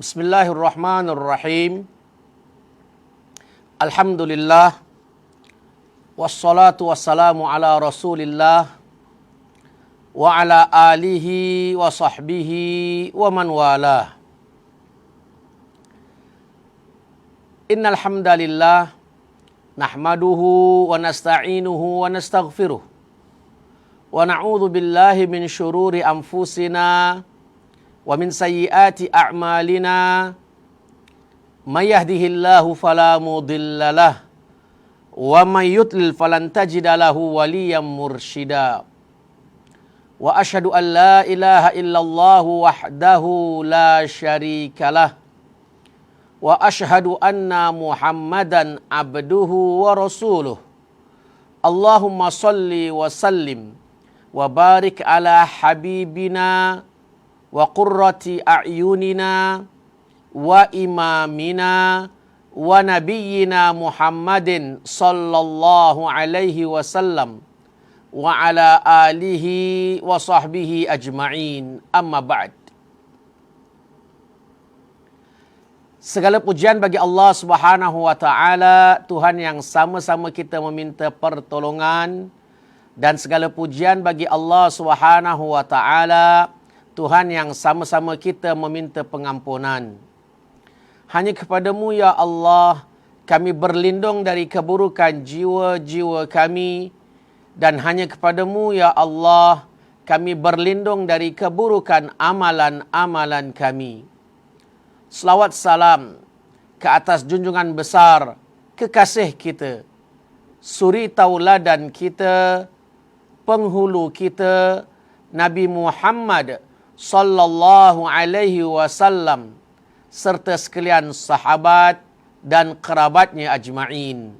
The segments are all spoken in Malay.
Bismillahirrahmanirrahim. Alhamdulillah. Wassalatu wassalamu ala Rasulillah wa ala alihi wa sahbihi wa man walah. Innal hamdalillah nahmaduhu wa nasta'inuhu wa nastaghfiruh wa na'udzu billahi min syururi anfusina wa min sayyiati a'malina may yahdihillahu fala mudilla lahu wa may yudlil falan tajida lahu waliyyan mursyida. Wa asyhadu an la ilaha illallah wahdahu la syarikalah wa asyhadu anna Muhammadan abduhu wa rasuluh. Allahumma salli wa sallim wa barik ala habibina wa qurrati a'yunina wa imamina wa nabiyyina Muhammadin sallallahu alaihi wasallam wa ala alihi wa sahbihi ajma'in. Amma ba'd. Segala pujian bagi Allah Subhanahu wa taala, Tuhan yang sama-sama kita meminta pertolongan, dan segala pujian bagi Allah Subhanahu wa taala, Tuhan yang sama-sama kita meminta pengampunan. Hanya kepadamu ya Allah kami berlindung dari keburukan jiwa-jiwa kami, dan hanya kepadamu ya Allah kami berlindung dari keburukan amalan-amalan kami. Selawat salam ke atas junjungan besar kekasih kita, suri tauladan kita, penghulu kita, Nabi Muhammad sallallahu alaihi wasallam, serta sekalian sahabat dan kerabatnya ajma'in.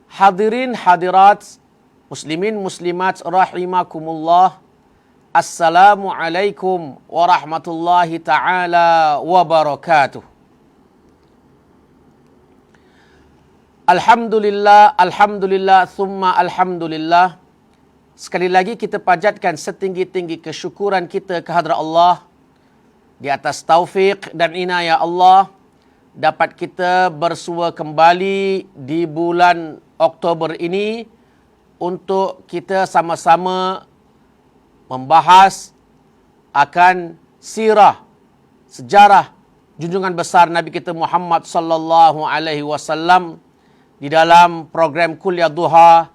Hadirin hadirat, muslimin muslimat rahimakumullah. Assalamualaikum warahmatullahi taala wabarakatuh. Alhamdulillah, alhamdulillah, thumma alhamdulillah. Sekali lagi kita panjatkan setinggi-tinggi kesyukuran kita kehadrat Allah di atas taufik dan inayah Allah dapat kita bersua kembali di bulan Oktober ini untuk kita sama-sama membahas akan sirah, sejarah junjungan besar Nabi kita Muhammad sallallahu alaihi wasallam di dalam program Kuliah Duha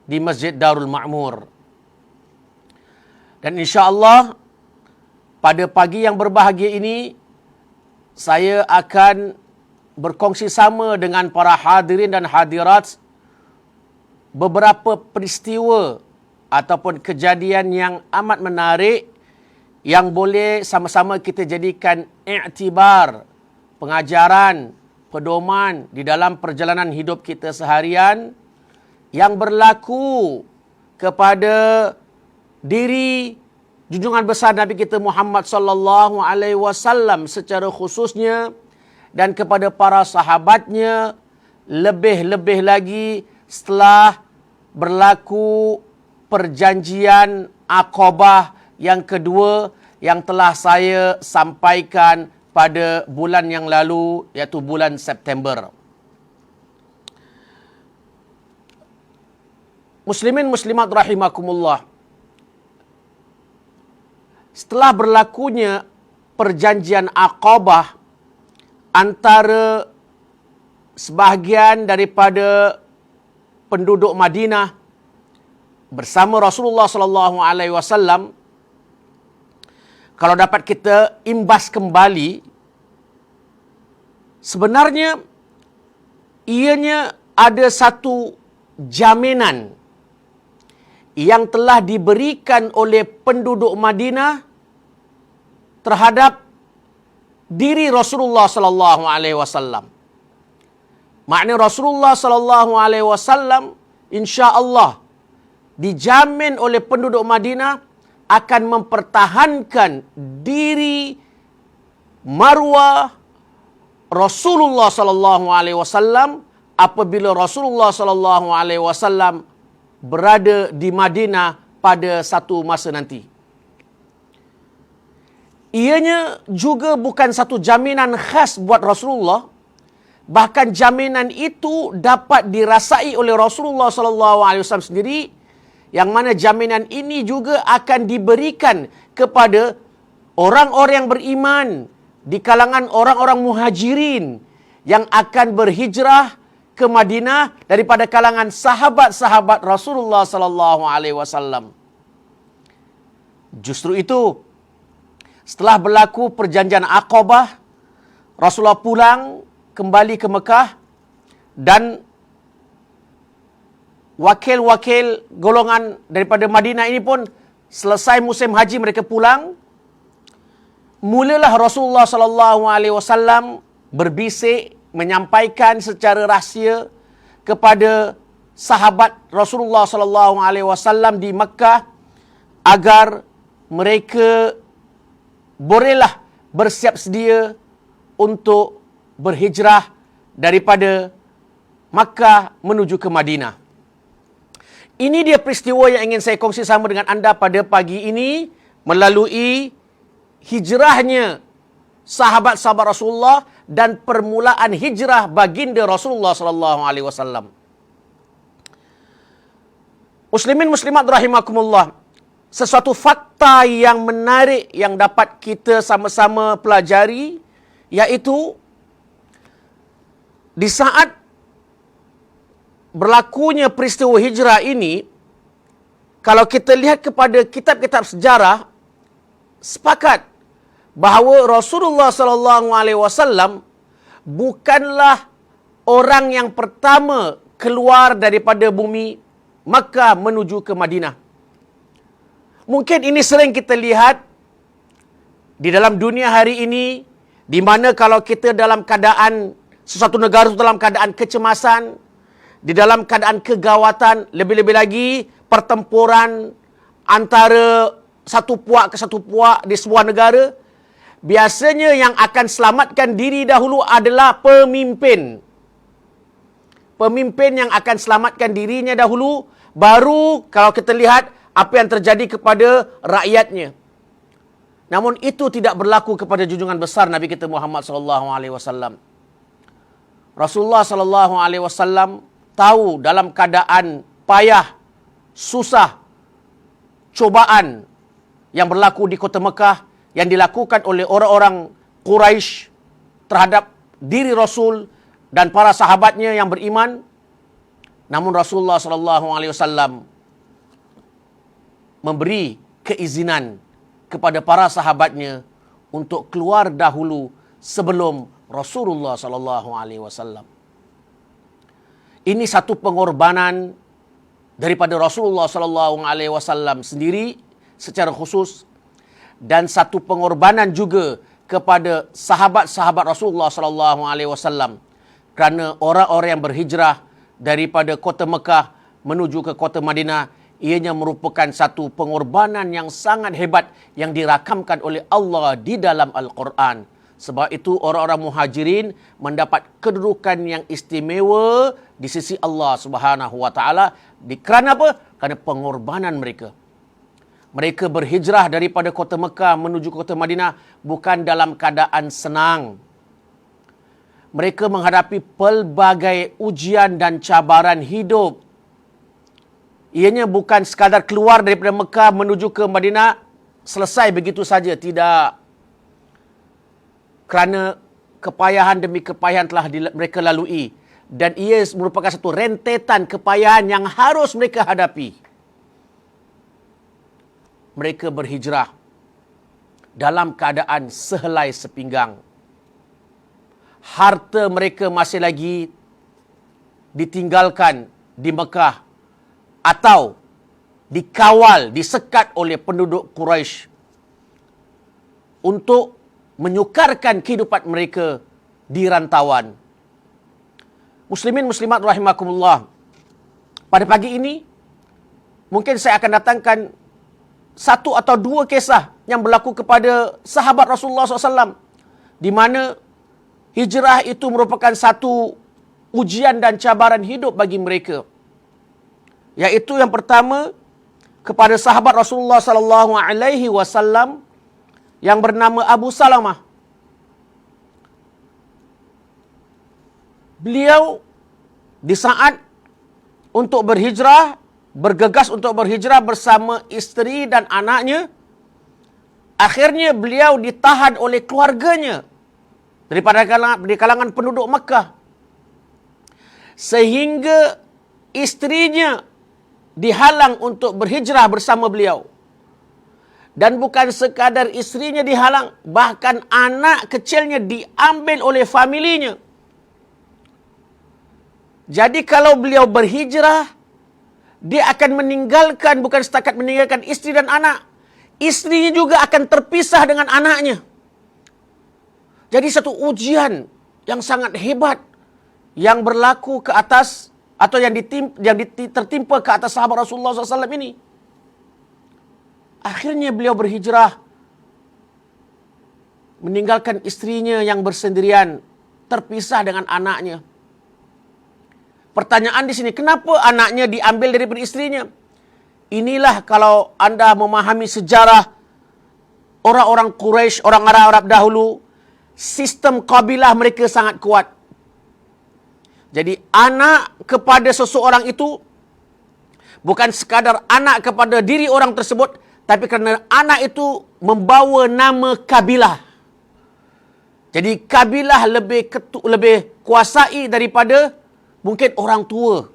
di Masjid Darul Ma'mur. Dan insya-Allah pada pagi yang berbahagia ini saya akan berkongsi sama dengan para hadirin dan hadirat beberapa peristiwa ataupun kejadian yang amat menarik yang boleh sama-sama kita jadikan iktibar, pengajaran, pedoman di dalam perjalanan hidup kita seharian, yang berlaku kepada diri junjungan besar Nabi kita Muhammad sallallahu alaihi wasallam secara khususnya, dan kepada para sahabatnya, lebih-lebih lagi setelah berlaku perjanjian Aqabah yang kedua yang telah saya sampaikan pada bulan yang lalu, iaitu bulan September. Muslimin muslimat rahimakumullah. Setelah berlakunya perjanjian Aqabah antara sebahagian daripada penduduk Madinah bersama Rasulullah sallallahu alaihi wasallam, kalau dapat kita imbas kembali, sebenarnya ianya ada satu jaminan yang telah diberikan oleh penduduk Madinah terhadap diri Rasulullah sallallahu alaihi wasallam. Maknanya Rasulullah sallallahu alaihi wasallam insya-Allah dijamin oleh penduduk Madinah akan mempertahankan diri marwah Rasulullah sallallahu alaihi wasallam apabila Rasulullah sallallahu alaihi wasallam berada di Madinah pada satu masa nanti. ianya juga bukan satu jaminan khas buat Rasulullah. Bahkan jaminan itu dapat dirasai oleh Rasulullah SAW sendiri, yang mana jaminan ini juga akan diberikan kepada orang-orang yang beriman di kalangan orang-orang muhajirin yang akan berhijrah ke Madinah daripada kalangan sahabat-sahabat Rasulullah SAW. Justru itu, setelah berlaku perjanjian Aqabah, Rasulullah pulang kembali ke Mekah dan wakil-wakil golongan daripada Madinah ini pun selesai musim haji mereka pulang. Mulalah Rasulullah SAW berbisik, menyampaikan secara rahsia kepada sahabat Rasulullah SAW di Mekah agar mereka bolehlah bersiap sedia untuk berhijrah daripada Makkah menuju ke Madinah. Ini dia peristiwa yang ingin saya kongsi sama dengan anda pada pagi ini melalui hijrahnya sahabat-sahabat Rasulullah dan permulaan hijrah baginda Rasulullah SAW. Muslimin muslimat rahimakumullah, sesuatu fakta yang menarik yang dapat kita sama-sama pelajari, iaitu di saat berlakunya peristiwa hijrah ini, kalau kita lihat kepada kitab-kitab sejarah, sepakat bahawa Rasulullah SAW bukanlah orang yang pertama keluar daripada bumi Makkah menuju ke Madinah. Mungkin ini sering kita lihat di dalam dunia hari ini, di mana kalau kita dalam keadaan sesuatu negara dalam keadaan kecemasan, di dalam keadaan kegawatan, lebih-lebih lagi pertempuran antara satu puak ke satu puak di sebuah negara, biasanya yang akan selamatkan diri dahulu adalah pemimpin. Pemimpin yang akan selamatkan dirinya dahulu, baru kalau kita lihat apa yang terjadi kepada rakyatnya. Namun itu tidak berlaku kepada junjungan besar Nabi kita Muhammad SAW. Rasulullah SAW tahu dalam keadaan payah, susah, cobaan yang berlaku di kota Mekah yang dilakukan oleh orang-orang Quraisy terhadap diri Rasul dan para sahabatnya yang beriman. Namun Rasulullah SAW memberi keizinan kepada para sahabatnya untuk keluar dahulu sebelum Rasulullah SAW. Ini satu pengorbanan daripada Rasulullah SAW sendiri secara khusus, dan satu pengorbanan juga kepada sahabat-sahabat Rasulullah SAW, kerana orang-orang yang berhijrah daripada kota Mekah menuju ke kota Madinah, ianya merupakan satu pengorbanan yang sangat hebat yang dirakamkan oleh Allah di dalam Al-Quran. Sebab itu orang-orang muhajirin mendapat kedudukan yang istimewa di sisi Allah Subhanahu wa taala. Kerana apa? Kerana pengorbanan mereka. Mereka berhijrah daripada kota Mekah menuju kota Madinah bukan dalam keadaan senang. Mereka menghadapi pelbagai ujian dan cabaran hidup. Ianya bukan sekadar keluar daripada Mekah menuju ke Madinah selesai begitu saja, tidak. Kerana kepayahan demi kepayahan telah mereka lalui, dan ia merupakan satu rentetan kepayahan yang harus mereka hadapi. Mereka berhijrah dalam keadaan sehelai sepinggang. Harta mereka masih lagi ditinggalkan di Mekah atau dikawal, disekat oleh penduduk Quraisy untuk menyukarkan kehidupan mereka di rantauan. Muslimin muslimat rahimakumullah, pada pagi ini mungkin saya akan datangkan satu atau dua kisah yang berlaku kepada sahabat Rasulullah SAW, di mana hijrah itu merupakan satu ujian dan cabaran hidup bagi mereka. Yaitu yang pertama, kepada sahabat Rasulullah SAW yang bernama Abu Salamah. Beliau di saat untuk berhijrah, bergegas untuk berhijrah bersama isteri dan anaknya, akhirnya beliau ditahan oleh keluarganya daripada di kalangan penduduk Mekah. Sehingga isterinya dihalang untuk berhijrah bersama beliau. Dan bukan sekadar isterinya dihalang, bahkan anak kecilnya diambil oleh familinya. Jadi kalau beliau berhijrah, dia akan meninggalkan, bukan setakat meninggalkan isteri dan anak, istrinya juga akan terpisah dengan anaknya. Jadi satu ujian yang sangat hebat yang berlaku ke atas atau yang tertimpa ke atas sahabat Rasulullah SAW ini. Akhirnya beliau berhijrah, meninggalkan istrinya yang bersendirian, terpisah dengan anaknya. Pertanyaan di sini, kenapa anaknya diambil daripada istrinya? Inilah kalau anda memahami sejarah orang-orang Quraisy, orang Arab dahulu, sistem kabilah mereka sangat kuat. Jadi anak kepada seseorang itu bukan sekadar anak kepada diri orang tersebut, tapi kerana anak itu membawa nama kabilah. Jadi kabilah lebih kuasai daripada mungkin orang tua.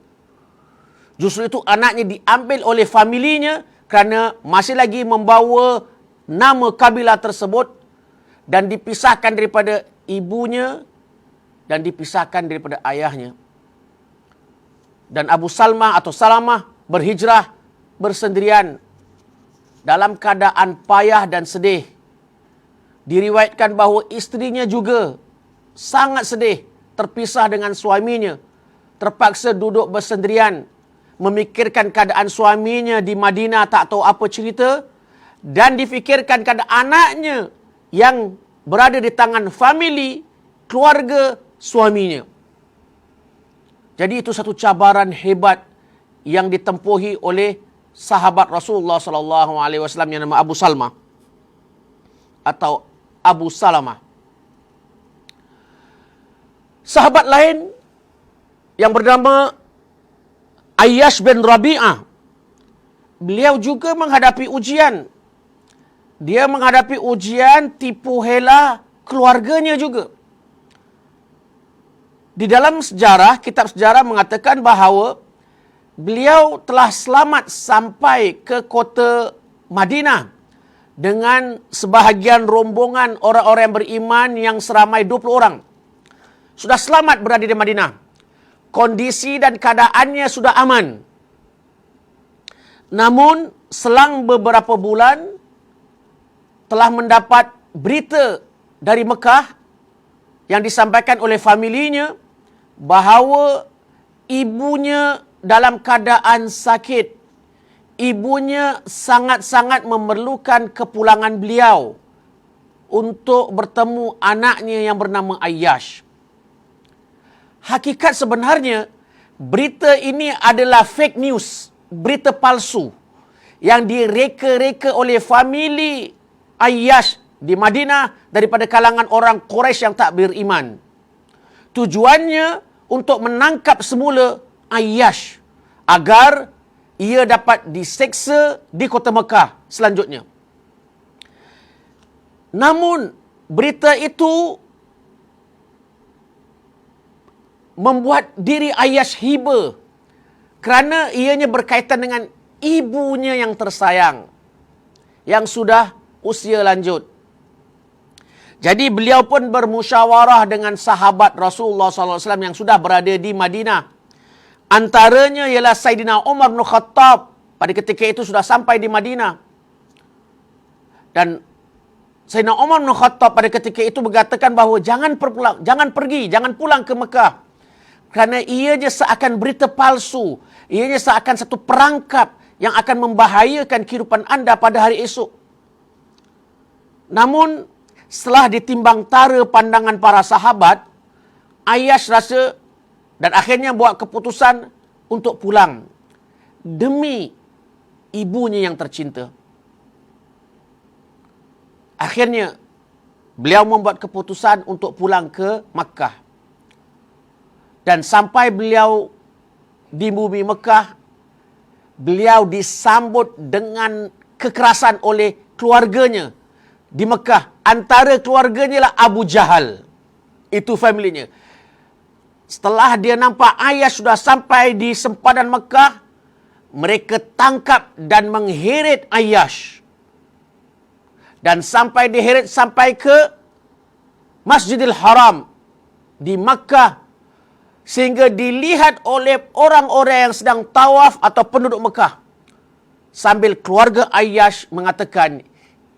Justru itu anaknya diambil oleh familinya kerana masih lagi membawa nama kabilah tersebut dan dipisahkan daripada ibunya dan dipisahkan daripada ayahnya. Dan Abu Salamah atau Salamah berhijrah bersendirian dalam keadaan payah dan sedih. Diriwayatkan bahawa isterinya juga sangat sedih, terpisah dengan suaminya, terpaksa duduk bersendirian, memikirkan keadaan suaminya di Madinah, tak tahu apa cerita, dan difikirkan keadaan anaknya yang berada di tangan famili, keluarga suaminya. Jadi itu satu cabaran hebat yang ditempuhi oleh sahabat Rasulullah SAW yang nama Abu Salamah atau Abu Salamah. Sahabat lain yang bernama Ayyash bin Rabi'ah, beliau juga menghadapi ujian. Dia menghadapi ujian tipu hela keluarganya juga. Di dalam sejarah, kitab sejarah mengatakan bahawa beliau telah selamat sampai ke kota Madinah dengan sebahagian rombongan orang-orang yang beriman yang seramai 20 orang. Sudah selamat berada di Madinah. Kondisi dan keadaannya sudah aman. Namun, selang beberapa bulan, telah mendapat berita dari Mekah yang disampaikan oleh familinya bahawa ibunya dalam keadaan sakit. Ibunya sangat-sangat memerlukan kepulangan beliau untuk bertemu anaknya yang bernama Ayyash. Hakikat sebenarnya, berita ini adalah fake news, berita palsu yang direka-reka oleh famili Ayyash di Madinah daripada kalangan orang Quraisy yang tak beriman. Tujuannya untuk menangkap semula Ayyash agar ia dapat diseksa di kota Mekah selanjutnya. Namun, berita itu membuat diri Ayyash hiba kerana ianya berkaitan dengan ibunya yang tersayang yang sudah usia lanjut. Jadi beliau pun bermusyawarah dengan sahabat Rasulullah SAW yang sudah berada di Madinah. Antaranya ialah Sayyidina Umar bin Khattab. Pada ketika itu sudah sampai di Madinah. Dan Sayyidina Umar bin Khattab pada ketika itu berkatakan bahawa jangan pulang ke Mekah. Kerana ianya seakan berita palsu. Ianya seakan satu perangkap yang akan membahayakan kehidupan anda pada hari esok. Namun, setelah ditimbang tara pandangan para sahabat, Ayyash rasa dan akhirnya buat keputusan untuk pulang demi ibunya yang tercinta. Akhirnya, beliau membuat keputusan untuk pulang ke Makkah. Dan sampai beliau di bumi Mekah, beliau disambut dengan kekerasan oleh keluarganya di Mekah. Antara keluarganya lah Abu Jahal. Itu familinya. Setelah dia nampak ayah sudah sampai di sempadan Mekah, mereka tangkap dan mengheret Ayyash. Dan sampai diheret sampai ke Masjidil Haram di Makkah, sehingga dilihat oleh orang-orang yang sedang tawaf atau penduduk Mekah. Sambil keluarga Ayyash mengatakan,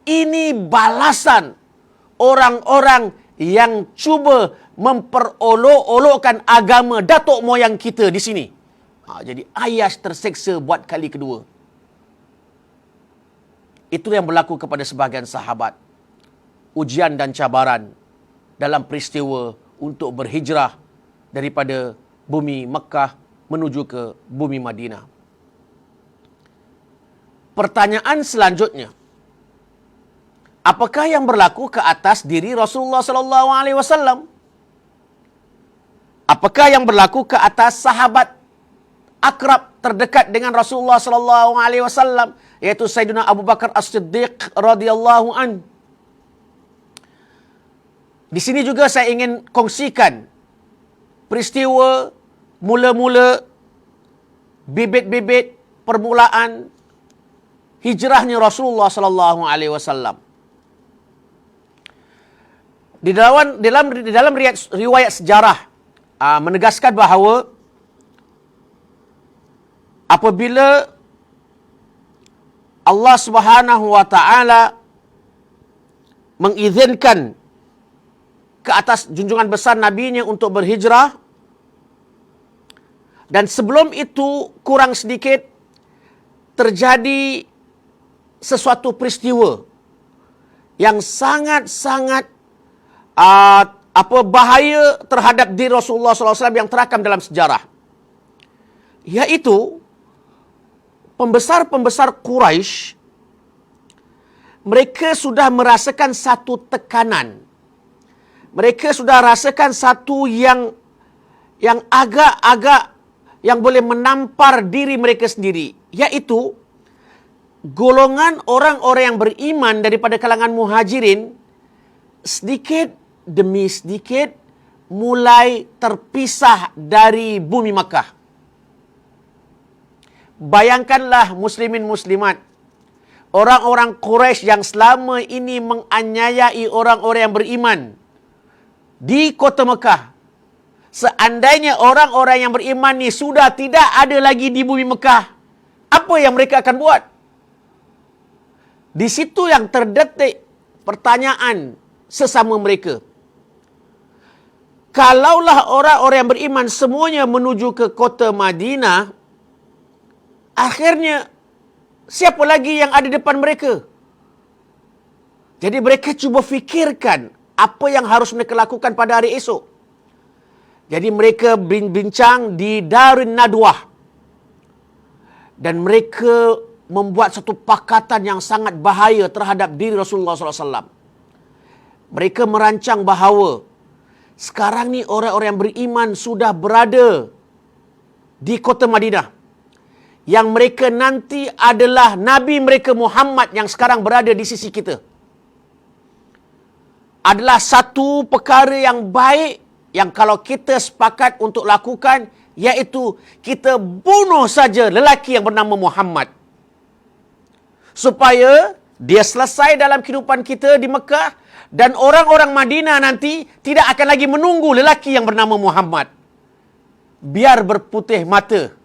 ini balasan orang-orang yang cuba memperolok-olokkan agama datuk moyang kita di sini. Jadi Ayyash terseksa buat kali kedua. Itu yang berlaku kepada sebahagian sahabat. Ujian dan cabaran dalam peristiwa untuk berhijrah daripada bumi Mekah menuju ke bumi Madinah. Pertanyaan selanjutnya, apakah yang berlaku ke atas diri Rasulullah sallallahu alaihi wasallam? Apakah yang berlaku ke atas sahabat akrab terdekat dengan Rasulullah sallallahu alaihi wasallam, yaitu Sayyidina Abu Bakar As-Siddiq radhiyallahu an? Di sini juga saya ingin kongsikan peristiwa mula-mula, bibit-bibit permulaan hijrahnya Rasulullah sallallahu alaihi wasallam. Di dalam riwayat sejarah menegaskan bahawa apabila Allah Subhanahu wa taala mengizinkan ke atas junjungan besar nabinya untuk berhijrah, dan sebelum itu kurang sedikit terjadi sesuatu peristiwa yang sangat-sangat bahaya terhadap diri Rasulullah SAW yang terakam dalam sejarah, yaitu pembesar-pembesar Quraisy, mereka sudah merasakan satu tekanan. Mereka sudah rasakan satu yang agak-agak yang boleh menampar diri mereka sendiri, yaitu golongan orang-orang yang beriman daripada kalangan muhajirin sedikit demi sedikit mulai terpisah dari bumi Makkah. Bayangkanlah muslimin muslimat, orang-orang Quraisy yang selama ini menganiayai orang-orang yang beriman di kota Mekah. Seandainya orang-orang yang beriman ni sudah tidak ada lagi di bumi Mekah, apa yang mereka akan buat? Di situ yang terdetik pertanyaan sesama mereka. Kalaulah orang-orang yang beriman semuanya menuju ke kota Madinah, akhirnya siapa lagi yang ada depan mereka? Jadi mereka cuba fikirkan apa yang harus mereka lakukan pada hari esok. Jadi mereka bincang di Darun Nadwah. Dan mereka membuat satu pakatan yang sangat bahaya terhadap diri Rasulullah SAW. Mereka merancang bahawa sekarang ni orang-orang yang beriman sudah berada di kota Madinah. Yang mereka nanti adalah Nabi mereka Muhammad yang sekarang berada di sisi kita. Adalah satu perkara yang baik yang kalau kita sepakat untuk lakukan, iaitu kita bunuh saja lelaki yang bernama Muhammad. Supaya dia selesai dalam kehidupan kita di Mekah, dan orang-orang Madinah nanti tidak akan lagi menunggu lelaki yang bernama Muhammad. Biar berputih mata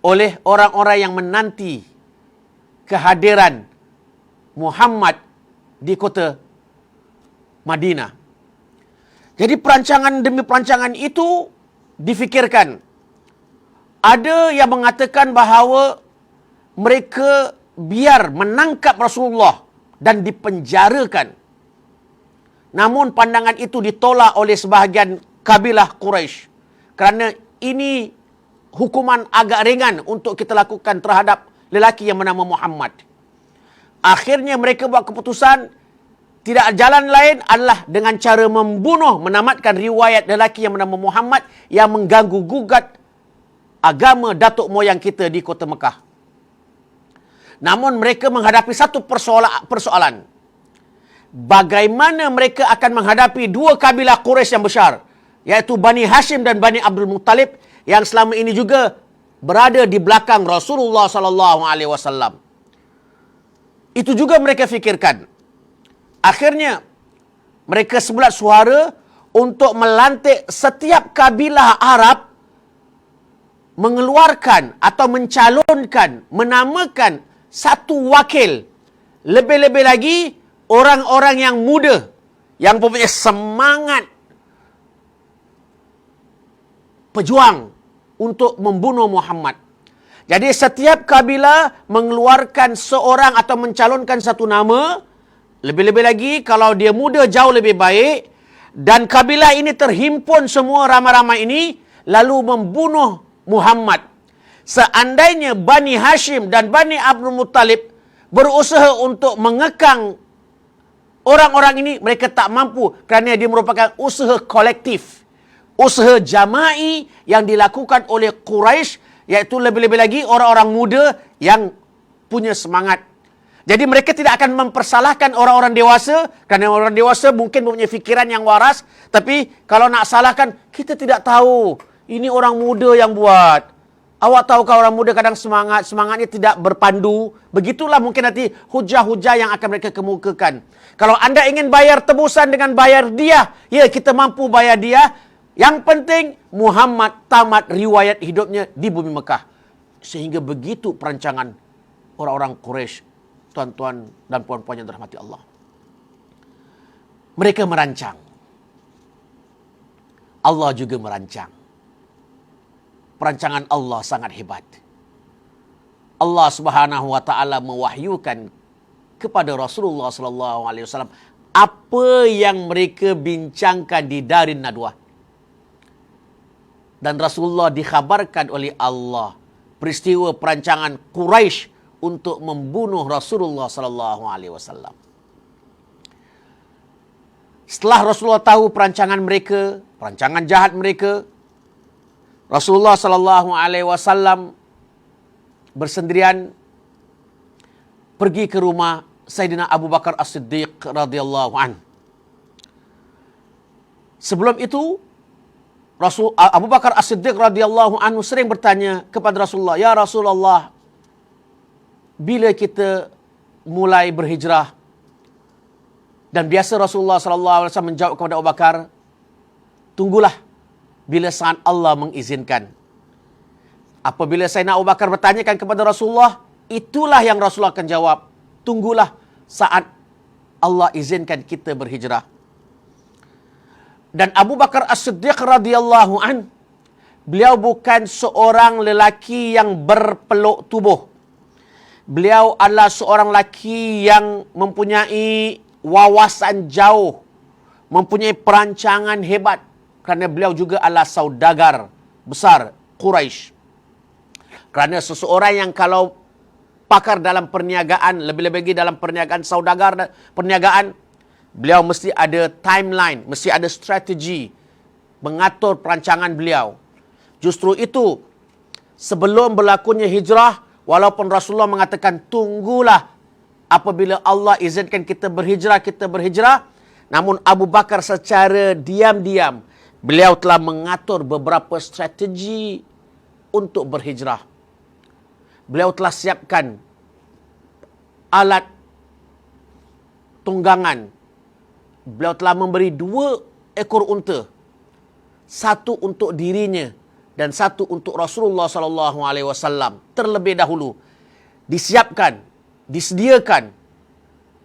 oleh orang-orang yang menanti kehadiran Muhammad di kota Madinah. Jadi perancangan demi perancangan itu difikirkan. Ada yang mengatakan bahawa mereka biar menangkap Rasulullah dan dipenjarakan. Namun pandangan itu ditolak oleh sebahagian kabilah Quraisy. Kerana ini hukuman agak ringan untuk kita lakukan terhadap lelaki yang bernama Muhammad. Akhirnya mereka buat keputusan, tidak jalan lain adalah dengan cara membunuh, menamatkan riwayat lelaki yang bernama Muhammad yang mengganggu gugat agama datuk moyang kita di kota Mekah. Namun mereka menghadapi satu persoalan. Bagaimana mereka akan menghadapi dua kabilah Quraisy yang besar, iaitu Bani Hashim dan Bani Abdul Muttalib yang selama ini juga berada di belakang Rasulullah sallallahu alaihi wasallam. Itu juga mereka fikirkan. Akhirnya mereka sebulat suara untuk melantik setiap kabilah Arab mengeluarkan atau mencalonkan, menamakan satu wakil. Lebih-lebih lagi orang-orang yang muda yang mempunyai semangat pejuang untuk membunuh Muhammad. Jadi setiap kabilah mengeluarkan seorang atau mencalonkan satu nama. Lebih-lebih lagi kalau dia muda jauh lebih baik. Dan kabilah ini terhimpun semua ramai-ramai ini lalu membunuh Muhammad. Seandainya Bani Hashim dan Bani Abdul Muttalib berusaha untuk mengekang orang-orang ini, mereka tak mampu kerana dia merupakan usaha kolektif. Usaha jama'i yang dilakukan oleh Quraisy, iaitu lebih-lebih lagi orang-orang muda yang punya semangat. Jadi mereka tidak akan mempersalahkan orang-orang dewasa, kerana orang dewasa mungkin mempunyai fikiran yang waras, tapi kalau nak salahkan, kita tidak tahu. Ini orang muda yang buat. Awak tahukah orang muda kadang semangatnya tidak berpandu. Begitulah mungkin nanti hujah-hujah yang akan mereka kemukakan. Kalau anda ingin bayar tebusan dengan bayar dia, ya kita mampu bayar dia. Yang penting Muhammad tamat riwayat hidupnya di bumi Mekah. Sehingga begitu perancangan orang-orang Quraisy, tuan-tuan dan puan-puan yang dirahmati Allah. Mereka merancang. Allah juga merancang. Perancangan Allah sangat hebat. Allah Subhanahu wa taala mewahyukan kepada Rasulullah sallallahu alaihi wasallam apa yang mereka bincangkan di Darin Nadwah. Dan Rasulullah dikhabarkan oleh Allah peristiwa perancangan Quraisy untuk membunuh Rasulullah sallallahu alaihi wasallam. Setelah Rasulullah tahu perancangan mereka, perancangan jahat mereka, Rasulullah sallallahu alaihi wasallam bersendirian pergi ke rumah Sayyidina Abu Bakar As-Siddiq radhiyallahu an. Sebelum itu Abu Bakar As-Siddiq radhiyallahu anhu sering bertanya kepada Rasulullah, "Ya Rasulullah, bila kita mulai berhijrah?" Dan biasa Rasulullah sallallahu alaihi wasallam menjawab kepada Abu Bakar, "Tunggulah bila saat Allah mengizinkan." Apabila Sayyidina Abu Bakar bertanyakan kepada Rasulullah, itulah yang Rasulullah akan jawab, "Tunggulah saat Allah izinkan kita berhijrah." Dan Abu Bakar As-Siddiq radhiyallahu an, beliau bukan seorang lelaki yang berpeluk tubuh. Beliau adalah seorang lelaki yang mempunyai wawasan jauh, mempunyai perancangan hebat, kerana beliau juga adalah saudagar besar Quraisy. Kerana seseorang yang kalau pakar dalam perniagaan, lebih-lebih lagi dalam perniagaan saudagar dan perniagaan, beliau mesti ada timeline, mesti ada strategi mengatur perancangan beliau. Justru itu, sebelum berlakunya hijrah, walaupun Rasulullah mengatakan, "Tunggulah apabila Allah izinkan kita berhijrah," namun Abu Bakar secara diam-diam, beliau telah mengatur beberapa strategi untuk berhijrah. Beliau telah siapkan alat tunggangan. Beliau telah memberi 2 ekor unta. Satu untuk dirinya dan satu untuk Rasulullah sallallahu alaihi wasallam. Terlebih dahulu disiapkan, disediakan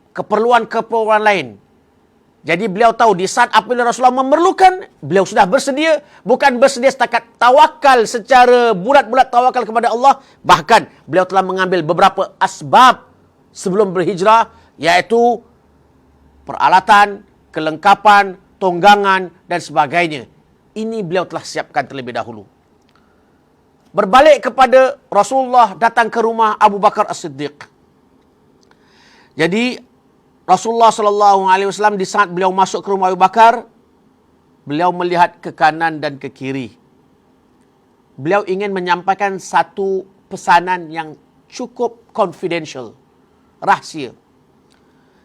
keperluan-keperluan lain. Jadi beliau tahu di saat apabila Rasulullah memerlukan, beliau sudah bersedia. Bukan bersedia setakat tawakal secara bulat-bulat tawakal kepada Allah. Bahkan beliau telah mengambil beberapa asbab sebelum berhijrah, iaitu peralatan, kelengkapan, tunggangan dan sebagainya. Ini beliau telah siapkan terlebih dahulu. Berbalik kepada Rasulullah datang ke rumah Abu Bakar As-Siddiq. Jadi Rasulullah SAW di saat beliau masuk ke rumah Abu Bakar, beliau melihat ke kanan dan ke kiri. Beliau ingin menyampaikan satu pesanan yang cukup confidential, rahsia.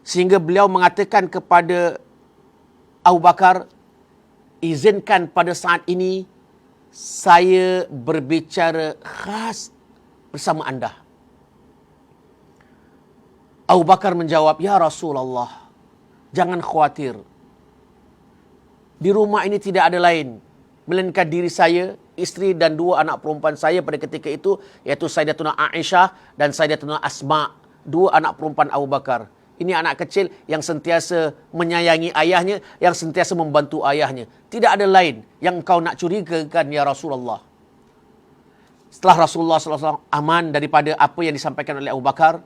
Sehingga beliau mengatakan kepada Abu Bakar, izinkan pada saat ini saya berbicara khas bersama anda. Abu Bakar menjawab, ya Rasulullah, jangan khawatir. Di rumah ini tidak ada lain melainkan diri saya, isteri dan dua anak perempuan saya pada ketika itu, iaitu Sayyidatuna Aisyah dan Sayyidatuna Asma, dua anak perempuan Abu Bakar. Ini anak kecil yang sentiasa menyayangi ayahnya, yang sentiasa membantu ayahnya. Tidak ada lain yang engkau nak curigakan, ya Rasulullah. Setelah Rasulullah SAW aman daripada apa yang disampaikan oleh Abu Bakar,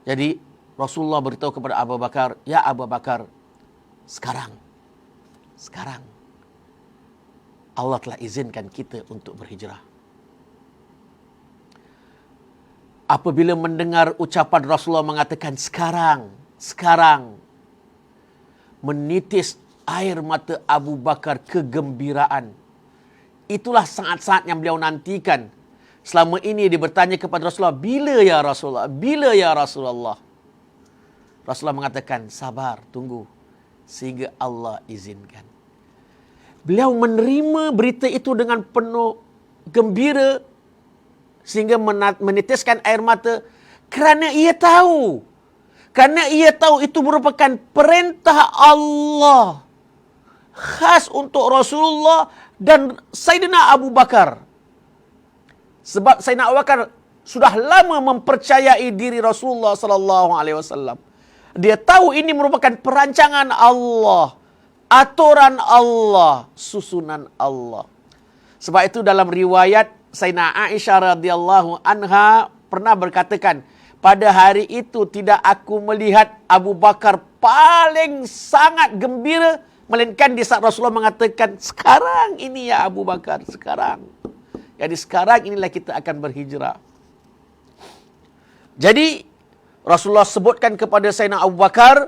jadi Rasulullah beritahu kepada Abu Bakar, ya Abu Bakar, sekarang Allah telah izinkan kita untuk berhijrah. Apabila mendengar ucapan Rasulullah mengatakan sekarang, menitis air mata Abu Bakar kegembiraan. Itulah saat-saat yang beliau nantikan. Selama ini dia bertanya kepada Rasulullah, bila ya Rasulullah? Bila ya Rasulullah? Rasulullah mengatakan, sabar, tunggu, sehingga Allah izinkan. Beliau menerima berita itu dengan penuh gembira, sehingga menitiskan air mata, kerana ia tahu itu merupakan perintah Allah khas untuk Rasulullah dan Sayyidina Abu Bakar. Sebab Sayyidina Abu Bakar sudah lama mempercayai diri Rasulullah sallallahu alaihi wasallam. Dia tahu ini merupakan perancangan Allah, aturan Allah, susunan Allah. Sebab itu dalam riwayat Sayyidina Aisyah radhiyallahu anha pernah berkatakan, pada hari itu tidak aku melihat Abu Bakar paling sangat gembira, melainkan di saat Rasulullah mengatakan, sekarang ini ya Abu Bakar, sekarang. Jadi sekarang inilah kita akan berhijrah. Jadi Rasulullah sebutkan kepada Sayyidina Abu Bakar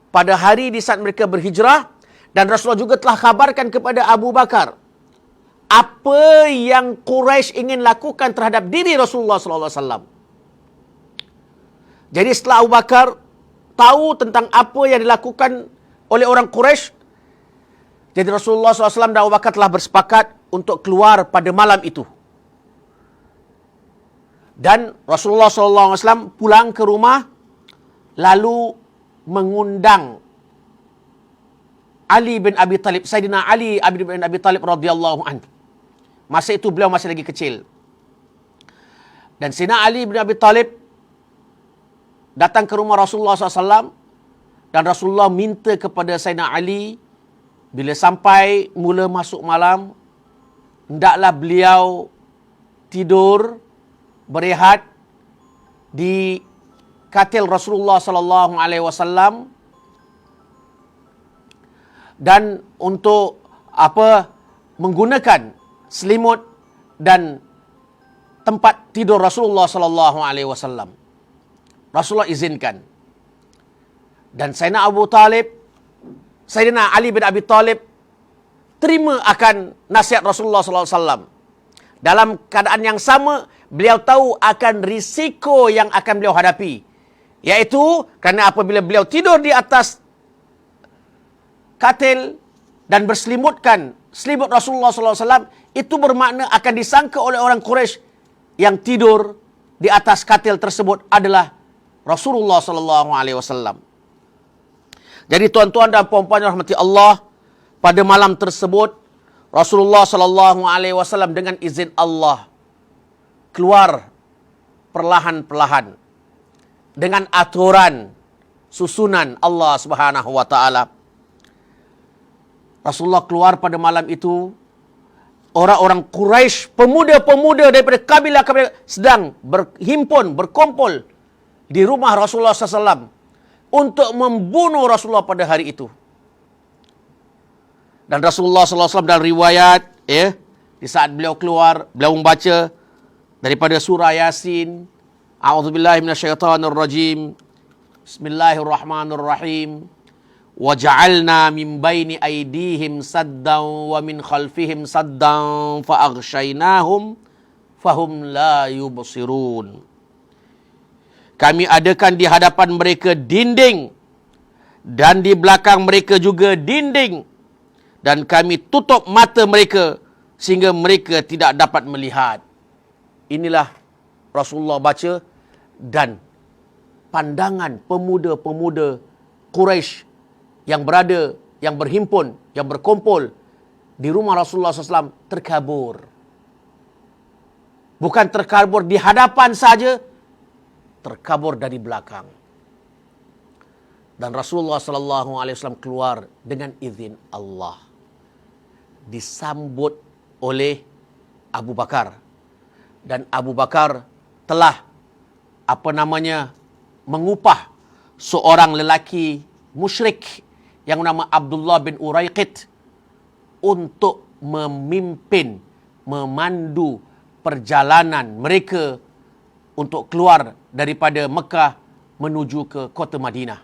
pada hari di saat mereka berhijrah, dan Rasulullah juga telah kabarkan kepada Abu Bakar apa yang Quraisy ingin lakukan terhadap diri Rasulullah sallallahu alaihi wasallam. Jadi setelah Abu Bakar tahu tentang apa yang dilakukan oleh orang Quraisy, jadi Rasulullah SAW dan Abu Bakar telah bersepakat untuk keluar pada malam itu. Dan Rasulullah SAW pulang ke rumah, lalu mengundang Ali bin Abi Talib, Sayyidina Ali bin Abi Talib radhiyallahu anhu. Masa itu beliau masih lagi kecil. Dan Sayyidina Ali bin Abi Talib datang ke rumah Rasulullah SAW, dan Rasulullah minta kepada Sayyidina Ali, bila sampai mula masuk malam, hendaklah beliau tidur, berehat di katil Rasulullah sallallahu alaihi wasallam, dan untuk menggunakan selimut dan tempat tidur Rasulullah sallallahu alaihi wasallam. Rasulullah izinkan. Dan Sayyidina Ali bin Abi Talib terima akan nasihat Rasulullah sallallahu alaihi wasallam. Dalam keadaan yang sama, beliau tahu akan risiko yang akan beliau hadapi, yaitu kerana apabila beliau tidur di atas katil dan berselimutkan selimut Rasulullah sallallahu alaihi wasallam, itu bermakna akan disangka oleh orang Quraisy yang tidur di atas katil tersebut adalah Rasulullah sallallahu alaihi wasallam. Jadi tuan-tuan dan puan-puan yang rahmati Allah, pada malam tersebut Rasulullah sallallahu alaihi wasallam dengan izin Allah keluar perlahan-perlahan dengan aturan susunan Allah Subhanahu wa taala. Rasulullah keluar pada malam itu. Orang-orang Quraisy, pemuda-pemuda daripada kabilah-kabilah sedang berhimpun, berkumpul di rumah Rasulullah SAW untuk membunuh Rasulullah pada hari itu. Dan Rasulullah SAW dalam riwayat, di saat beliau keluar, beliau membaca daripada surah Yasin, A'udzubillahi minasyaitonirrajim, Bismillahirrahmanirrahim. Wa ja'alna min baini aydihim saddan wa min khalfihim saddan fa aghshaynahum fahum la yubsirun. Kami adakan di hadapan mereka dinding dan di belakang mereka juga dinding, dan kami tutup mata mereka sehingga mereka tidak dapat melihat. Inilah Rasulullah baca, dan pandangan pemuda-pemuda Quraisy yang berada, yang berhimpun, yang berkumpul di rumah Rasulullah SAW terkabur. Bukan terkabur di hadapan saja, terkabur dari belakang. Dan Rasulullah SAW keluar dengan izin Allah. Disambut oleh Abu Bakar. Dan Abu Bakar telah mengupah seorang lelaki musyrik yang nama Abdullah bin Uraiqit untuk memimpin, memandu perjalanan mereka untuk keluar daripada Mekah menuju ke kota Madinah.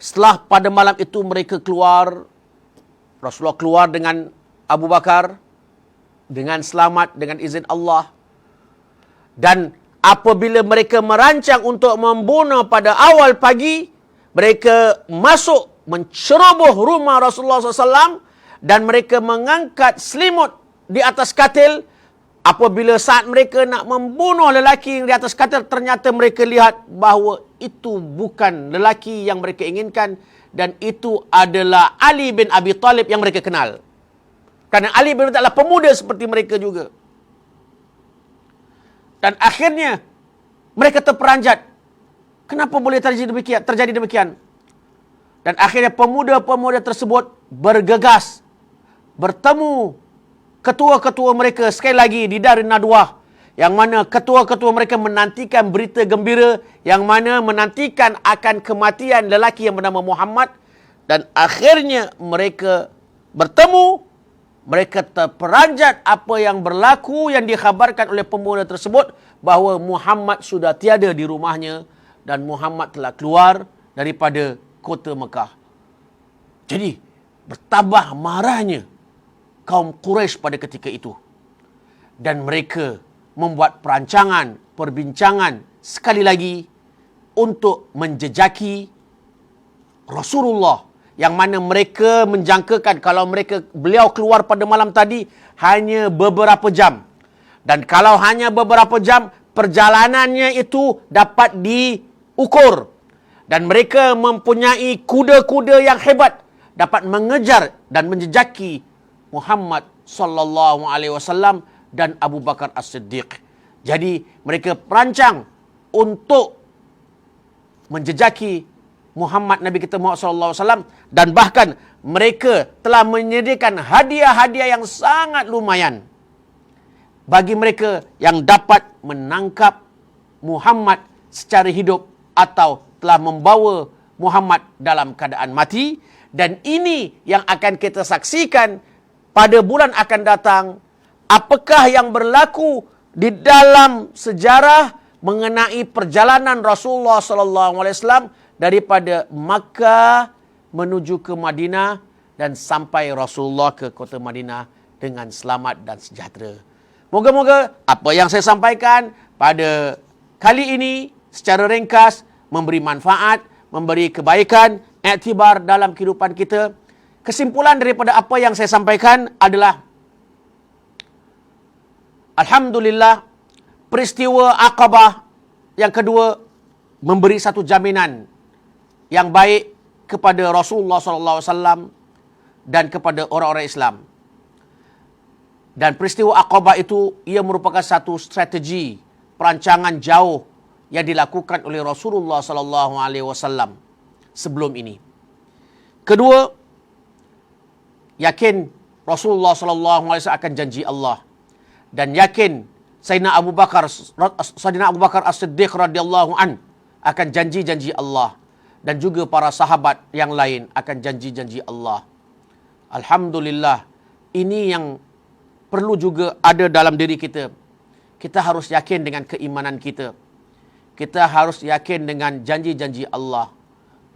Setelah pada malam itu mereka keluar, Rasulullah keluar dengan Abu Bakar dengan selamat, dengan izin Allah. Dan apabila mereka merancang untuk membunuh pada awal pagi, mereka masuk menceroboh rumah Rasulullah SAW dan mereka mengangkat selimut di atas katil. Apabila saat mereka nak membunuh lelaki yang di atas katil, ternyata mereka lihat bahawa itu bukan lelaki yang mereka inginkan, dan itu adalah Ali bin Abi Talib yang mereka kenal. Kerana Ali bin Abi Talib adalah pemuda seperti mereka juga. Dan akhirnya mereka terperanjat. Kenapa boleh terjadi demikian? Dan akhirnya pemuda-pemuda tersebut bergegas bertemu ketua-ketua mereka sekali lagi di Darun Nadwah, yang mana ketua-ketua mereka menantikan berita gembira, yang mana menantikan akan kematian lelaki yang bernama Muhammad. Dan akhirnya mereka bertemu, mereka terperanjat apa yang berlaku, yang dikhabarkan oleh pemuda tersebut bahawa Muhammad sudah tiada di rumahnya dan Muhammad telah keluar daripada kota Mekah. Jadi bertambah marahnya kaum Quraisy pada ketika itu. Dan mereka membuat perancangan, perbincangan sekali lagi untuk menjejaki Rasulullah, yang mana mereka menjangkakan kalau beliau keluar pada malam tadi hanya beberapa jam. Dan kalau hanya beberapa jam, perjalanannya itu dapat diukur. Dan mereka mempunyai kuda-kuda yang hebat, dapat mengejar dan menjejaki Muhammad sallallahu alaihi wasallam dan Abu Bakar As-Siddiq. Jadi mereka perancang untuk menjejaki Muhammad, Nabi kita Muhammad sallallahu alaihi wasallam, dan bahkan mereka telah menyediakan hadiah-hadiah yang sangat lumayan bagi mereka yang dapat menangkap Muhammad secara hidup atau telah membawa Muhammad dalam keadaan mati. Dan ini yang akan kita saksikan pada bulan akan datang. Apakah yang berlaku di dalam sejarah mengenai perjalanan Rasulullah SAW daripada Makkah menuju ke Madinah dan sampai Rasulullah ke kota Madinah dengan selamat dan sejahtera. Moga-moga apa yang saya sampaikan pada kali ini secara ringkas memberi manfaat, memberi kebaikan, iktibar dalam kehidupan kita. Kesimpulan daripada apa yang saya sampaikan adalah, alhamdulillah, peristiwa Aqabah yang kedua memberi satu jaminan yang baik kepada Rasulullah SAW dan kepada orang-orang Islam. Dan peristiwa Aqabah itu ia merupakan satu strategi perancangan jauh yang dilakukan oleh Rasulullah SAW sebelum ini. Kedua, yakin Rasulullah SAW akan janji Allah, dan yakin Sayyidina Abu Bakar As-Siddiq radhiyallahu an akan janji-janji Allah, dan juga para sahabat yang lain akan janji-janji Allah. Alhamdulillah, ini yang perlu juga ada dalam diri kita. Kita harus yakin dengan keimanan kita. Kita harus yakin dengan janji-janji Allah.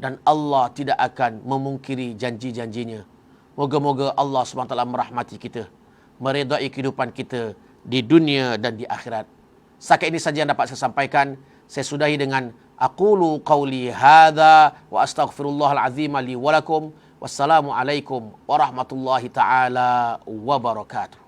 Dan Allah tidak akan memungkiri janji-janjinya. Moga-moga Allah SWT merahmati kita, meredai kehidupan kita di dunia dan di akhirat. Setakat ini saja yang dapat saya sampaikan. Saya sudahi dengan aqulu qawli hadza wa astaghfirullahal azim li wa lakum. Wassalamualaikum warahmatullahi taala wabarakatuh.